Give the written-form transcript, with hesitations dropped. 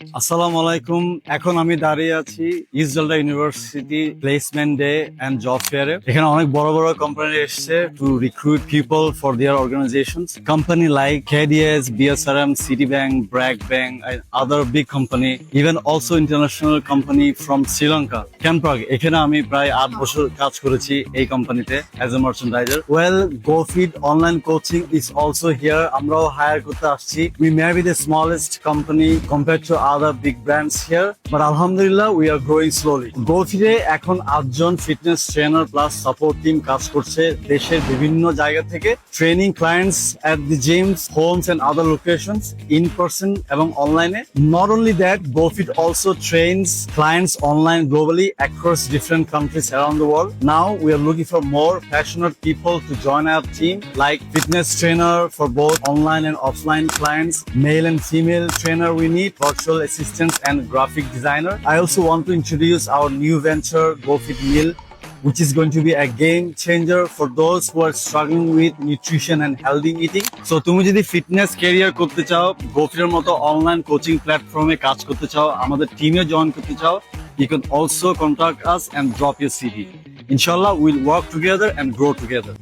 আসসালামু আলাইকুম। এখন আমি দাঁড়িয়ে আছি ইস্ট জলদা university placement day and job ফেয়ারে। এখানে অনেক বড় বড় কোম্পানি এসেছে to recruit people for their organisations. Company like KDS, BSRM, Citibank, BRAC Bank, and other big company, even also international company from Sri Lanka. Campag, এখানে আমি প্রায় 8 বছর কাজ করেছি এই কোম্পানিতে as a merchandiser. Well, GoFit online coaching is also here. আমরাও higher করতে আসছি। We may be the smallest company compared to other big brands here, but alhamdulillah we are growing slowly. GoFit এ এখন 8 জন fitness trainer plus support team কাজ করছে দেশের বিভিন্ন জায়গা থেকে, training clients at the gyms, homes and other locations in person এবং অনলাইনে। Not only that, GoFit also trains clients online globally across different countries around the world. Now we are looking for more passionate people to join our team, like fitness trainer for both online and offline clients, male and female trainer we need, virtual assistants and graphic designer. I also want to introduce our new venture, GoFit Meal, which is going to be a game changer for those who are struggling with nutrition and healthy eating. So তুমি যদি fitness career করতে চাও, গোফিটের মতো online coaching প্ল্যাটফর্মে কাজ করতে চাও, আমাদের টিমে জয়েন করতে চাও, you can also contact us and drop your CV. Inshallah, we'll work together and grow together.